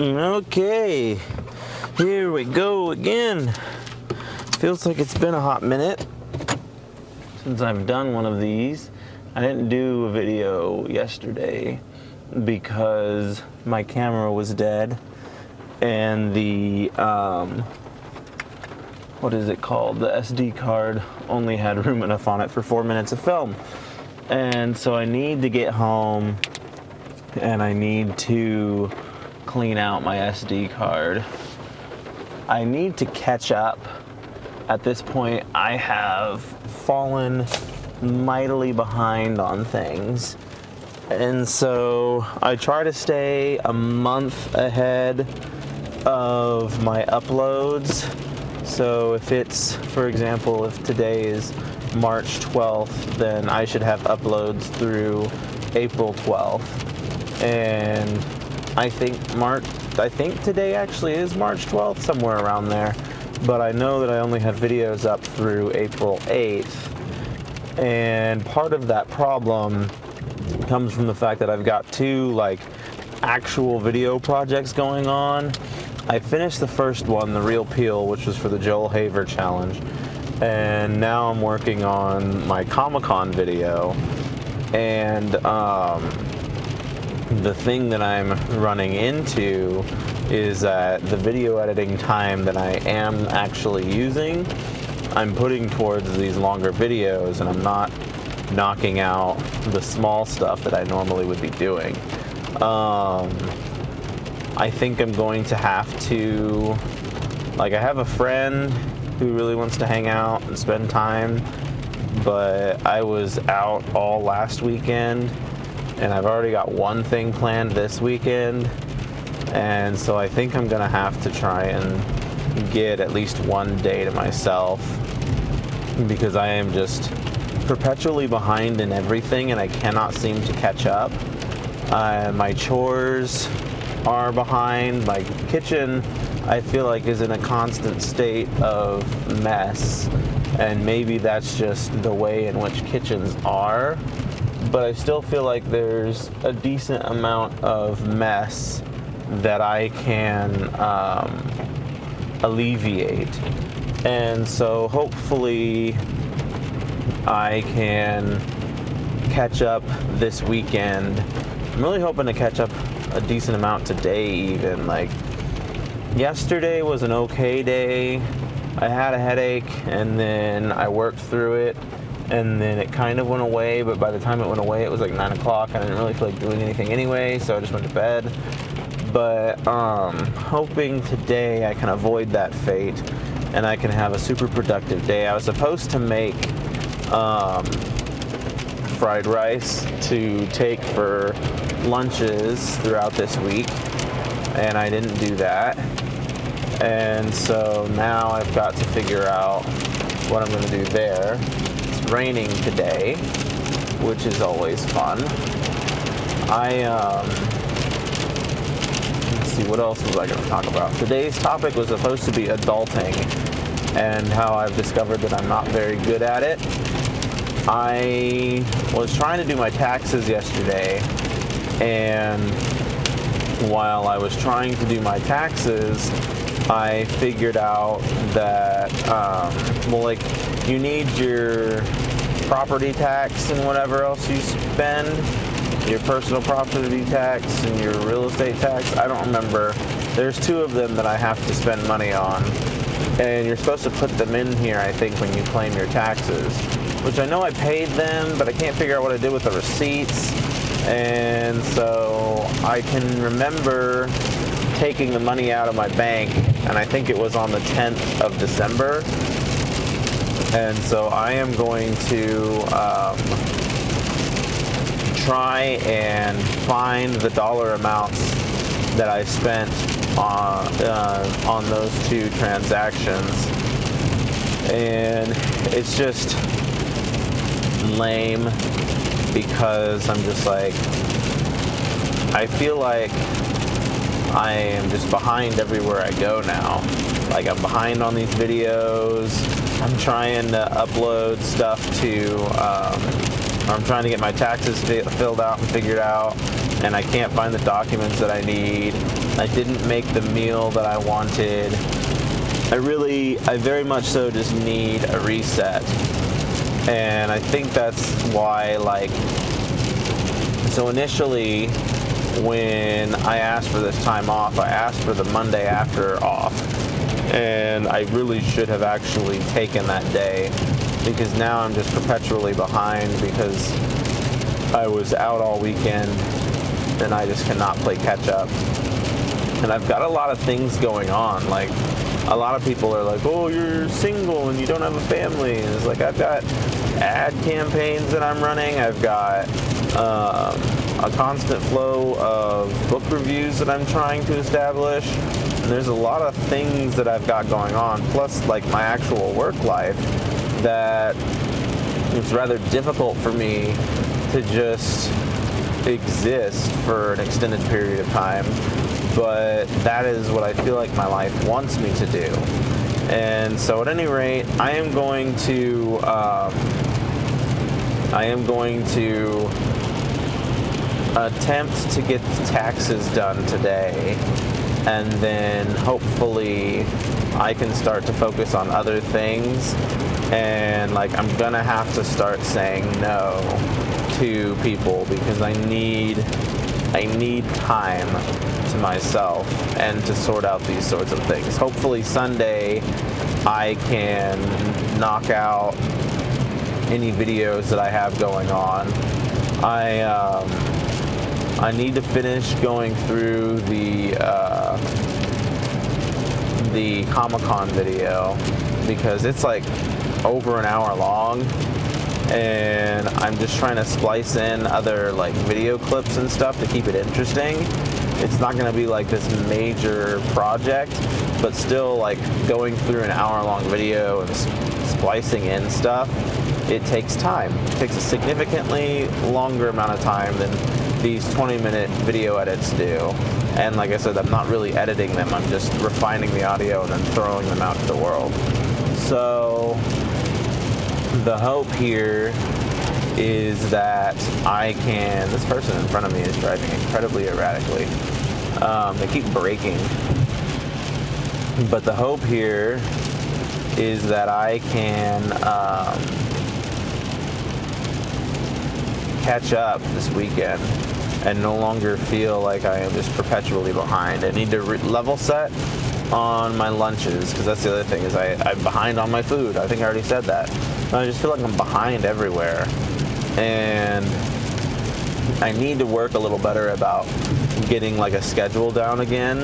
Okay, here we go again. Feels like it's been a hot minute since I've done one of these. I didn't do a video yesterday because my camera was dead and the what is it called? The SD card only had room enough on it for 4 minutes of film. And so I need to get home and I need to clean out my SD card. I need to catch up. At this point, I have fallen mightily behind on things. And so I try to stay a month ahead of my uploads. So if it's, for example, if today is March 12th, then I should have uploads through April 12th. And I think today actually is March 12th, somewhere around there. But I know that I only have videos up through April 8th. And part of that problem comes from the fact that I've got two actual video projects going on. I finished the first one, The Real Peel, which was for the Joel Haver challenge. And now I'm working on my Comic-Con video. And the thing that I'm running into is that the video editing time that I am actually using, I'm putting towards these longer videos, and I'm not knocking out the small stuff that I normally would be doing. I think I'm going to have to, I have a friend who really wants to hang out and spend time, but I was out all last weekend, and I've already got one thing planned this weekend, and so I think I'm gonna have to try and get at least one day to myself, because I am just perpetually behind in everything and I cannot seem to catch up. My chores are behind. My kitchen, I feel like, is in a constant state of mess, and maybe that's just the way in which kitchens are, but I still feel like there's a decent amount of mess that I can alleviate. And so hopefully I can catch up this weekend. I'm really hoping to catch up a decent amount today even. Yesterday was an okay day. I had a headache and then I worked through it, and then it kind of went away, but by the time it went away it was 9 o'clock. I didn't really feel like doing anything anyway, so I just went to bed. But hoping today I can avoid that fate and I can have a super productive day. I was supposed to make fried rice to take for lunches throughout this week, and I didn't do that. And so now I've got to figure out what I'm going to do there. It's raining today, which is always fun. Let's see, what else was I going to talk about? Today's topic was supposed to be adulting and how I've discovered that I'm not very good at it. I was trying to do my taxes yesterday, and while I was trying to do my taxes, I figured out that, you need your property tax and whatever else you spend, your personal property tax and your real estate tax. I don't remember. There's two of them that I have to spend money on, and you're supposed to put them in here, I think, when you claim your taxes, which I know I paid them, but I can't figure out what I did with the receipts. And so I can remember taking the money out of my bank, and I think it was on the 10th of December. And so I am going to try and find the dollar amounts that I spent on those two transactions. And it's just lame, because I'm just I feel like I am just behind everywhere I go now. I'm behind on these videos. I'm trying to upload stuff I'm trying to get my taxes filled out and figured out, and I can't find the documents that I need. I didn't make the meal that I wanted. I very much so just need a reset. And I think that's why, like, so initially when I asked for this time off, I asked for the Monday after off. And I really should have actually taken that day, because now I'm just perpetually behind because I was out all weekend and I just cannot play catch up. And I've got a lot of things going on. Like, a lot of people are like, oh, you're single and you don't have a family. And it's like, I've got ad campaigns that I'm running. I've got a constant flow of book reviews that I'm trying to establish. And there's a lot of things that I've got going on, plus like my actual work life, that it's rather difficult for me to just exist for an extended period of time. But that is what I feel like my life wants me to do. And so at any rate, I am going to attempt to get taxes done today, and then hopefully I can start to focus on other things. And like, I'm gonna have to start saying no to people because I need time to myself and to sort out these sorts of things. Hopefully Sunday I can knock out any videos that I have going on. I need to finish going through the Comic-Con video, because it's like over an hour long, and I'm just trying to splice in other like video clips and stuff to keep it interesting. It's not going to be like this major project, but still, like, going through an hour-long video and splicing in stuff, it takes time. It takes a significantly longer amount of time than these 20-minute video edits do. And like I said, I'm not really editing them. I'm just refining the audio and then throwing them out to the world. So the hope here is that I can... This person in front of me is driving incredibly erratically. They keep braking. But the hope here is that I can catch up this weekend and no longer feel like I am just perpetually behind. I need to level set on my lunches, because that's the other thing, is I'm behind on my food. I think I already said that. I just feel like I'm behind everywhere. And I need to work a little better about getting like a schedule down again.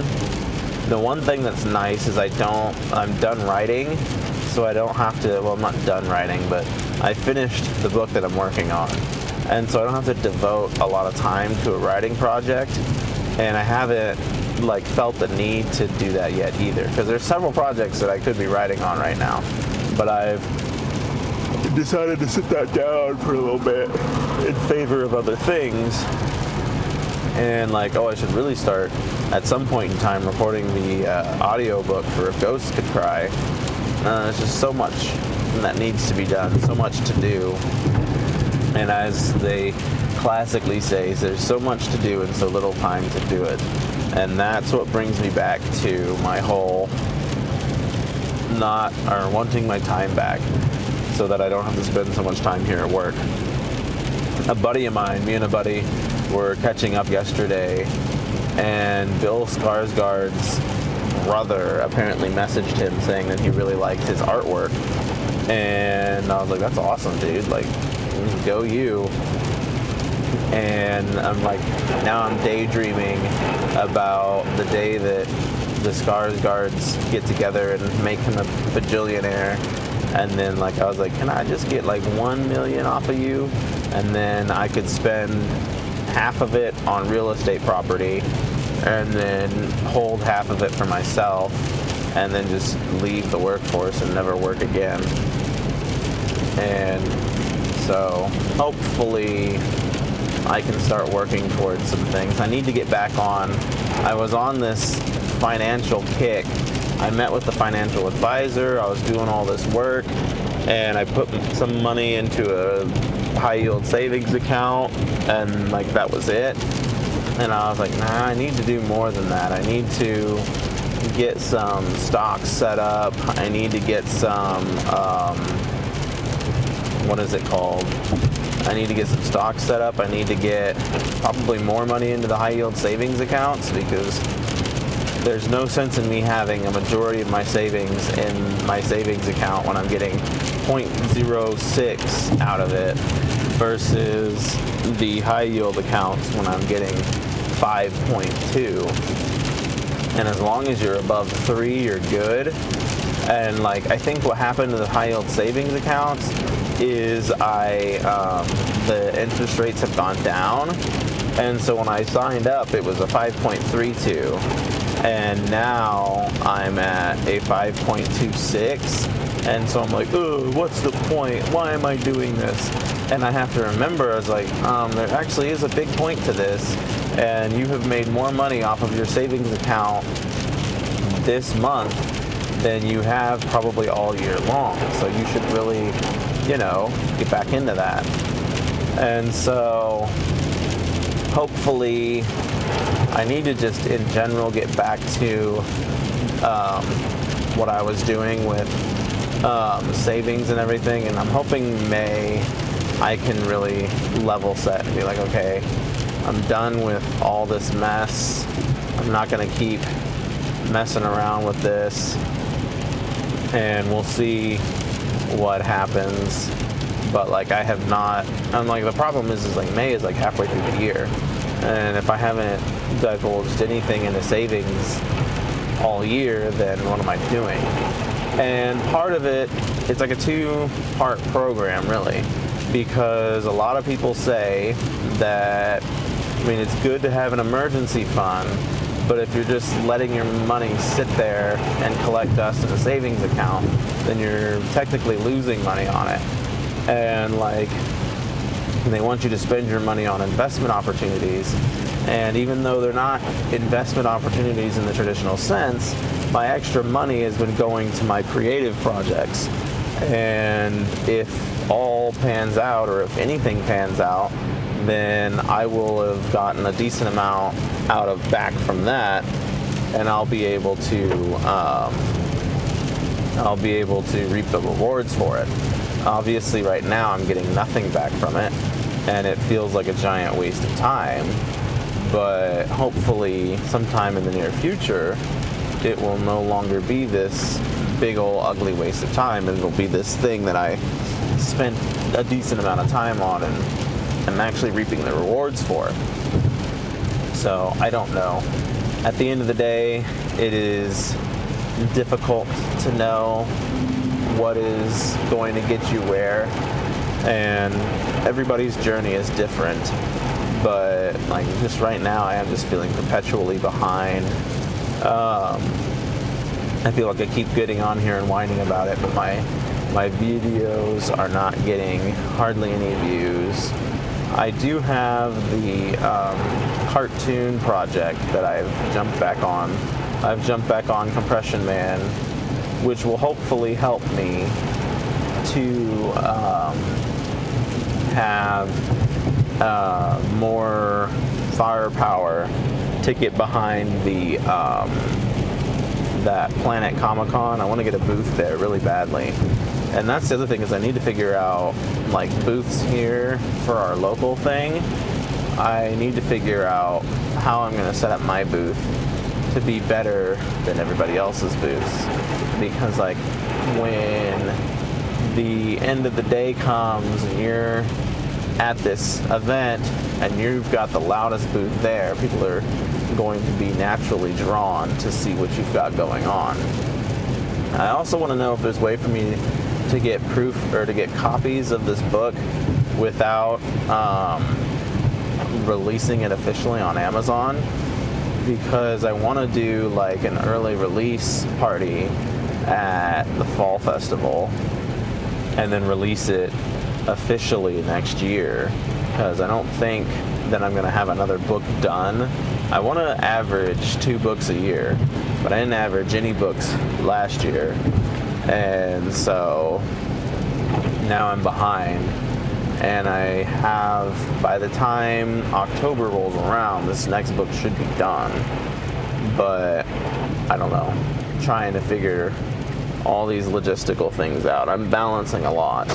The one thing that's nice is I'm done writing, so I don't have to, well, I'm not done writing, but I finished the book that I'm working on. And so I don't have to devote a lot of time to a writing project, and I haven't like felt the need to do that yet either, because there's several projects that I could be writing on right now, but I've decided to sit that down for a little bit in favor of other things. And like, oh, I should really start at some point in time recording the audio book for If Ghosts Could Cry. There's just so much that needs to be done, so much to do. And as they classically say, there's so much to do and so little time to do it. And that's what brings me back to my whole wanting my time back so that I don't have to spend so much time here at work. A buddy of mine, me and a buddy, were catching up yesterday, and Bill Skarsgård's brother apparently messaged him saying that he really liked his artwork. And I was like, that's awesome, dude. Like, go you. And I'm like, now I'm daydreaming about the day that the Skarsgårds get together and make him a bajillionaire. And then like, I was like, can I just get like 1 million off of you? And then I could spend half of it on real estate property and then hold half of it for myself, and then just leave the workforce and never work again. And so hopefully I can start working towards some things. I need to get back on. I was on this financial kick. I met with the financial advisor. I was doing all this work, and I put some money into a high yield savings account, and like that was it. And I was like, nah, I need to do more than that. I need to get some stocks set up. I need to get some, what is it called? I need to get some stocks set up. I need to get probably more money into the high yield savings accounts, because there's no sense in me having a majority of my savings in my savings account when I'm getting 0.06 out of it versus the high yield accounts when I'm getting 5.2. And as long as you're above 3, you're good. And like, I think what happened to the high yield savings accounts is the interest rates have gone down. And so when I signed up, it was a 5.32. And now I'm at a 5.26. And so I'm like, oh, what's the point? Why am I doing this? And I have to remember, I was like, there actually is a big point to this. And you have made more money off of your savings account this month than you have probably all year long. So you should really, get back into that. And so hopefully I need to just in general get back to what I was doing with savings and everything. And I'm hoping May I can really level set and be like, okay, I'm done with all this mess. I'm not going to keep messing around with this. And we'll see what happens. But like, I have not, I'm like, the problem is like May is like halfway through the year. And if I haven't divulged anything into savings all year, then what am I doing? And part of it, it's like a 2-part program really, because a lot of people say that, it's good to have an emergency fund, but if you're just letting your money sit there and collect dust in a savings account, then you're technically losing money on it. And like, they want you to spend your money on investment opportunities. And even though they're not investment opportunities in the traditional sense, my extra money has been going to my creative projects. And if all pans out, or if anything pans out, then I will have gotten a decent amount out of back from that, and I'll be able to reap the rewards for it. Obviously, right now I'm getting nothing back from it, and it feels like a giant waste of time. But hopefully, sometime in the near future, it will no longer be this big old ugly waste of time, and it'll be this thing that I spent a decent amount of time on, and I'm actually reaping the rewards for it. So I don't know. At the end of the day, it is difficult to know what is going to get you where, and everybody's journey is different. But like, just right now, I am just feeling perpetually behind. I feel like I keep getting on here and whining about it, but my videos are not getting hardly any views. I do have the cartoon project that I've jumped back on. I've jumped back on Compression Man, which will hopefully help me to have more firepower to get behind the that Planet Comic-Con. I want to get a booth there really badly. And that's the other thing, is I need to figure out like booths here for our local thing. I need to figure out how I'm going to set up my booth to be better than everybody else's booths. Because like, when the end of the day comes and you're at this event and you've got the loudest booth there, people are going to be naturally drawn to see what you've got going on. I also want to know if there's a way for me to get proof or to get copies of this book without releasing it officially on Amazon, because I want to do like an early release party at the Fall Festival and then release it officially next year, because I don't think that I'm going to have another book done. I want to average 2 books a year, but I didn't average any books last year, and so now I'm behind. And I have, by the time October rolls around, this next book should be done. But I don't know, trying to figure all these logistical things out. I'm balancing a lot,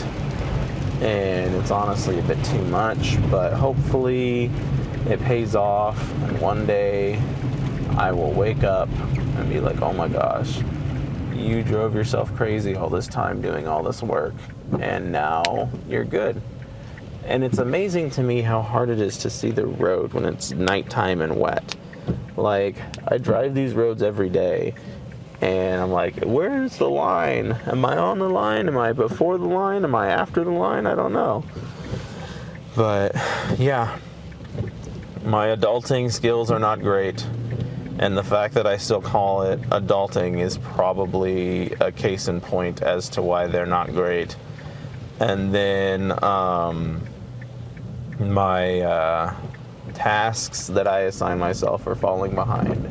and it's honestly a bit too much, but hopefully it pays off, and one day I will wake up and be like, oh my gosh, you drove yourself crazy all this time doing all this work, and now you're good. And it's amazing to me how hard it is to see the road when it's nighttime and wet. Like, I drive these roads every day, and I'm like, where's the line? Am I on the line? Am I before the line? Am I after the line? I don't know. But, yeah, my adulting skills are not great. And the fact that I still call it adulting is probably a case in point as to why they're not great. And then my tasks that I assign myself are falling behind.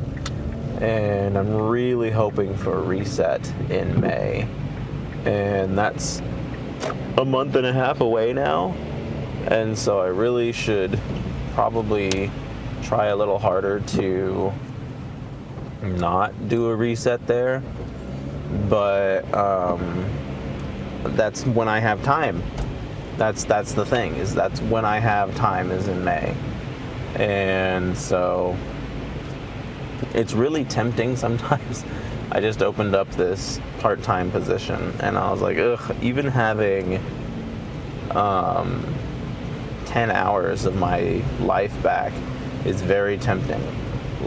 And I'm really hoping for a reset in May. And that's a month and a half away now. And so I really should probably try a little harder to not do a reset there. But that's when I have time. That's the thing, is that's when I have time, is in May. And so it's really tempting sometimes. I just opened up this part-time position, and I was like, ugh, even having 10 hours of my life back is very tempting.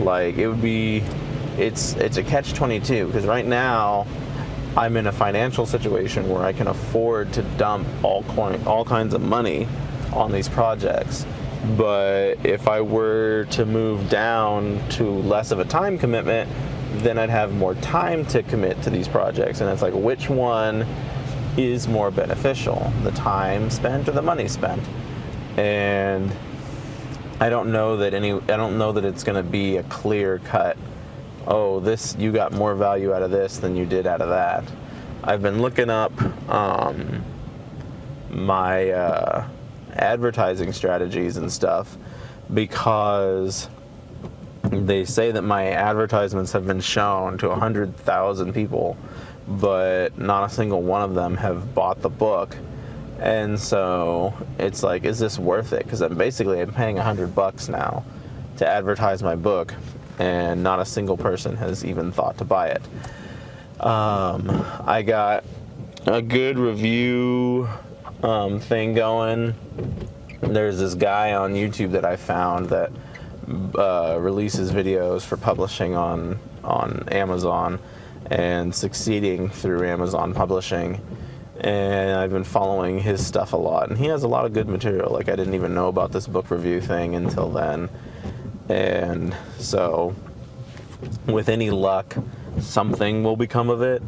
Like, it would be, it's a catch-22, because right now I'm in a financial situation where I can afford to dump all kinds of money on these projects. But if I were to move down to less of a time commitment, then I'd have more time to commit to these projects. And it's like, which one is more beneficial? The time spent or the money spent? And I don't know that it's going to be a clear cut, oh, this, you got more value out of this than you did out of that. I've been looking up my advertising strategies and stuff, because they say that my advertisements have been shown to 100,000 people, but not a single one of them have bought the book. And so it's like, is this worth it? Because I'm paying $100 now to advertise my book, and not a single person has even thought to buy it. I got a good review thing going. There's this guy on YouTube that I found that releases videos for publishing on Amazon and succeeding through Amazon publishing. And I've been following his stuff a lot, and he has a lot of good material. Like, I didn't even know about this book review thing until then. And so with any luck, something will become of it.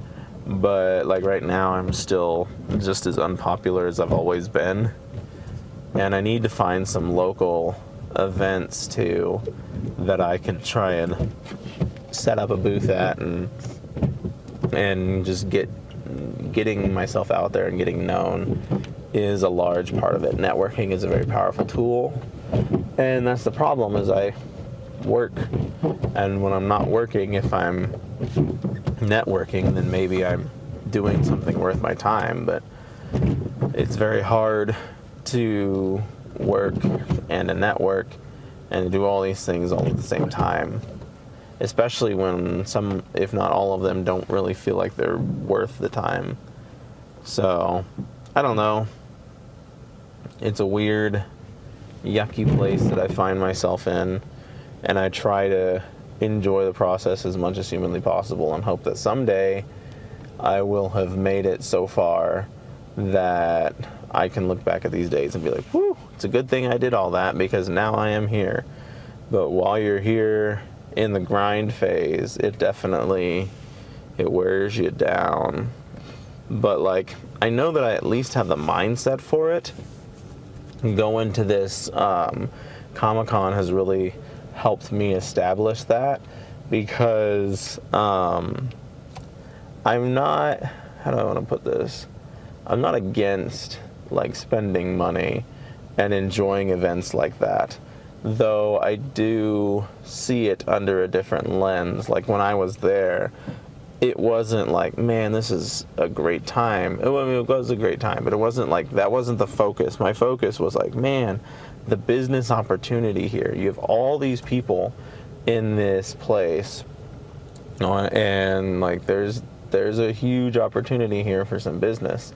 But like right now, I'm still just as unpopular as I've always been. And I need to find some local events too that I can try and set up a booth at, and just getting myself out there and getting known is a large part of it. Networking is a very powerful tool, and that's the problem, is I work, and when I'm not working, if I'm networking, then maybe I'm doing something worth my time. But it's very hard to work and a network and to do all these things all at the same time, especially when some, if not all of them, don't really feel like they're worth the time. So I don't know, it's a weird, yucky place that I find myself in, and I try to enjoy the process as much as humanly possible and hope that someday I will have made it so far that I can look back at these days and be like, whew, it's a good thing I did all that, because now I am here. But while you're here in the grind phase, it wears you down. But like, I know that I at least have the mindset for it. Going to this Comic-Con has really helped me establish that, because I'm not, how do I want to put this? I'm not against like spending money and enjoying events like that. Though I do see it under a different lens. Like when I was there, it wasn't like, man, this is a great time. I mean, it was a great time, but it wasn't like, that wasn't the focus. My focus was like, man, the business opportunity here. You have all these people in this place, and like there's a huge opportunity here for some business.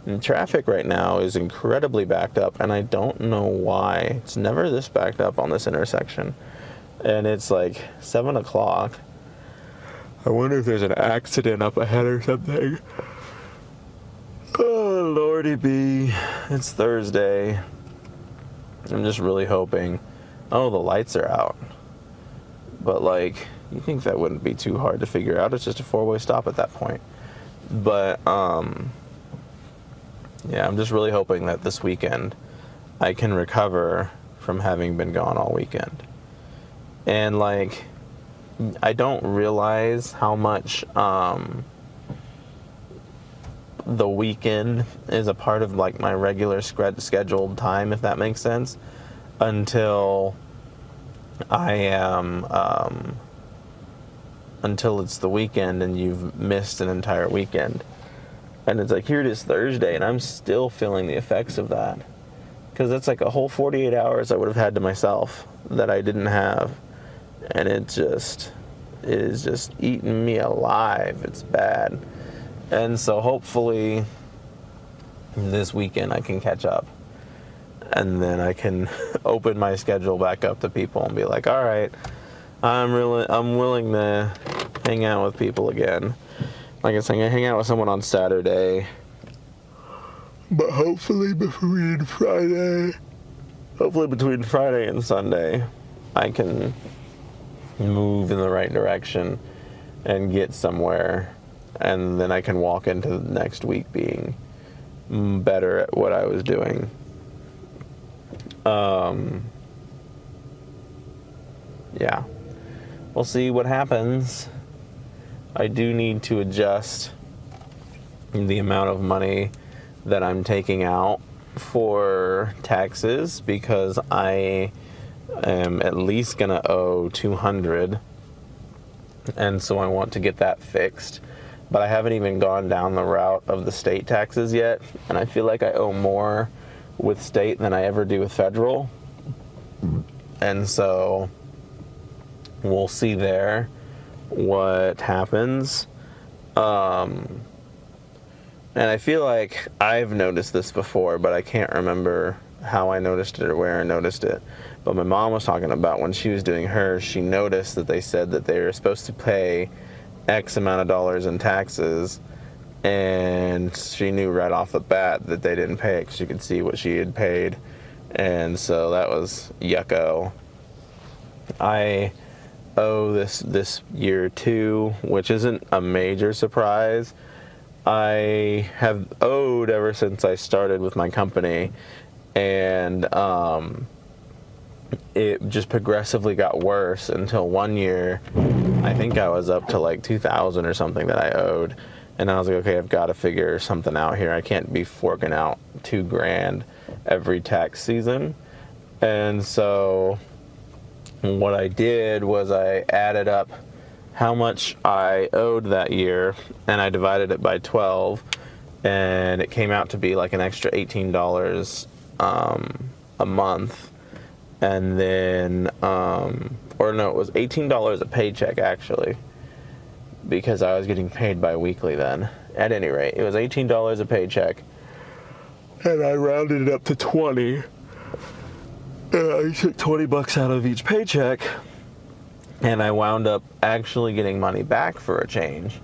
And traffic right now is incredibly backed up, and I don't know why. It's never this backed up on this intersection. And it's like 7 o'clock. I wonder if there's an accident up ahead or something. Oh, Lordy be. It's Thursday. I'm just really hoping. Oh, the lights are out. But like, you think that wouldn't be too hard to figure out. It's just a 4-way stop at that point. But, yeah, I'm just really hoping that this weekend I can recover from having been gone all weekend. And like, I don't realize how much the weekend is a part of like my regular scheduled time, if that makes sense, until I am until it's the weekend and you've missed an entire weekend. And it's like, here it is Thursday, and I'm still feeling the effects of that. Because that's like a whole 48 hours I would have had to myself that I didn't have. And it is just eating me alive. It's bad. And so hopefully this weekend I can catch up. And then I can open my schedule back up to people and be like, all right, I'm willing to hang out with people again. Like I said, I hang out with someone on Saturday, but hopefully between Friday and Sunday, I can move in the right direction and get somewhere, and then I can walk into the next week being better at what I was doing. Yeah, we'll see what happens. I do need to adjust the amount of money that I'm taking out for taxes, because I am at least gonna owe $200, and so I want to get that fixed. But I haven't even gone down the route of the state taxes yet, and I feel like I owe more with state than I ever do with federal, and so we'll see there what happens. And I feel like I've noticed this before, but I can't remember how I noticed it or where I noticed it. But my mom was talking about when she was doing hers, she noticed that they said that they were supposed to pay X amount of dollars in taxes, and she knew right off the bat that they didn't pay it because she could see what she had paid. And so that was yucko. I owe this year too, which isn't a major surprise. I have owed ever since I started with my company, and it just progressively got worse until one year I think I was up to like $2,000 or something that I owed, and I was like, okay, I've got to figure something out here. I can't be forking out $2,000 every tax season. And so what I did was I added up how much I owed that year, and I divided it by 12, and it came out to be like an extra $18 a month. And then, or no, it was $18 a paycheck actually, because I was getting paid bi-weekly then. At any rate, it was $18 a paycheck, and I rounded it up to 20. I took $20 out of each paycheck, and I wound up actually getting money back for a change.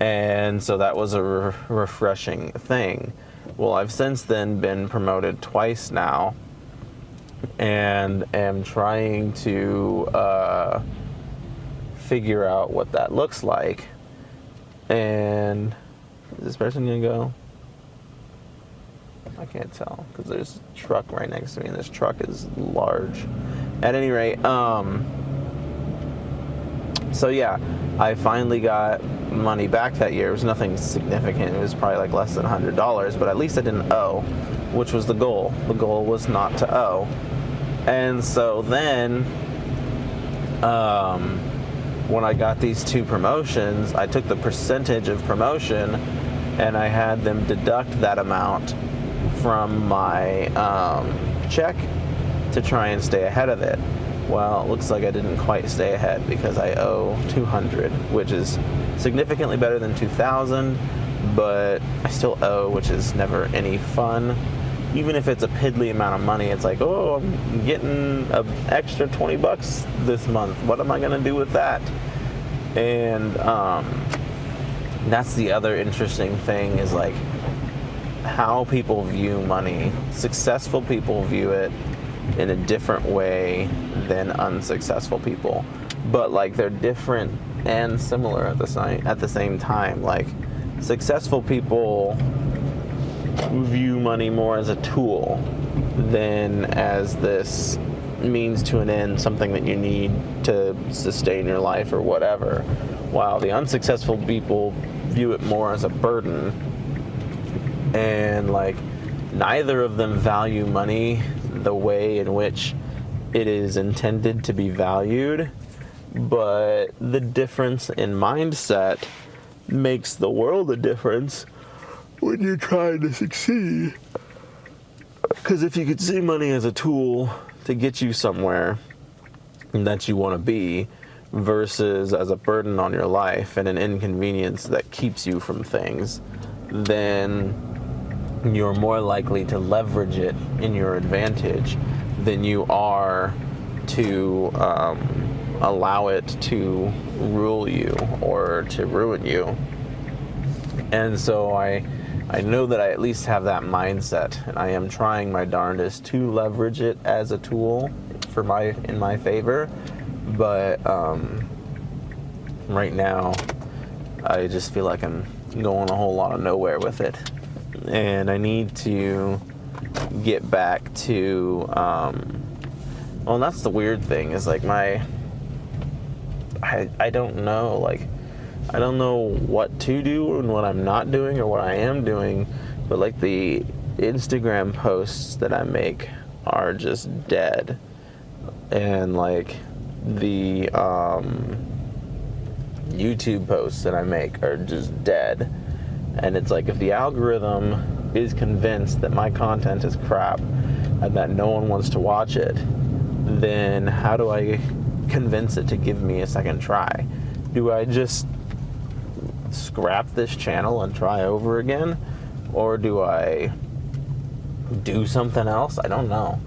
And so that was a refreshing thing. Well, I've since then been promoted twice now, and am trying to figure out what that looks like. And is this person gonna go? I can't tell because there's a truck right next to me, and this truck is large. At any rate, so yeah, I finally got money back that year. It was nothing significant. It was probably like less than $100, but at least I didn't owe, which was the goal. The goal was not to owe. And so then, when I got these 2 promotions, I took the percentage of promotion and I had them deduct that amount from my check to try and stay ahead of it. Well, it looks like I didn't quite stay ahead because I owe $200, which is significantly better than $2,000, but I still owe, which is never any fun. Even if it's a piddly amount of money, it's like, oh, I'm getting an extra $20 this month. What am I going to do with that? And that's the other interesting thing, is like how people view money. Successful people view it in a different way than unsuccessful people, but like they're different and similar at the same time. Like, successful people view money more as a tool than as this means to an end, something that you need to sustain your life or whatever, while the unsuccessful people view it more as a burden. And like, neither of them value money the way in which it is intended to be valued, but the difference in mindset makes the world a difference when you're trying to succeed. Because if you could see money as a tool to get you somewhere that you want to be, versus as a burden on your life and an inconvenience that keeps you from things, then you're more likely to leverage it in your advantage than you are to allow it to rule you or to ruin you. And so I know that I at least have that mindset, and I am trying my darndest to leverage it as a tool in my favor. But right now, I just feel like I'm going a whole lot of nowhere with it, and I need to get back to. Well, that's the weird thing, is like I don't know, like, I don't know what to do and what I'm not doing or what I am doing, but like the Instagram posts that I make are just dead, and like the YouTube posts that I make are just dead. And it's like, if the algorithm is convinced that my content is crap and that no one wants to watch it, then how do I convince it to give me a second try? Do I just scrap this channel and try over again? Or do I do something else? I don't know.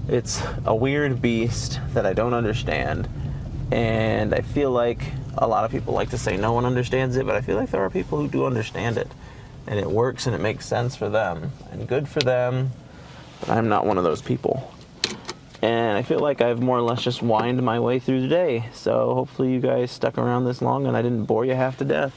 It's a weird beast that I don't understand. And I feel like a lot of people like to say no one understands it, but I feel like there are people who do understand it. And it works and it makes sense for them. And good for them. But I'm not one of those people. And I feel like I've more or less just whined my way through the day. So hopefully you guys stuck around this long and I didn't bore you half to death.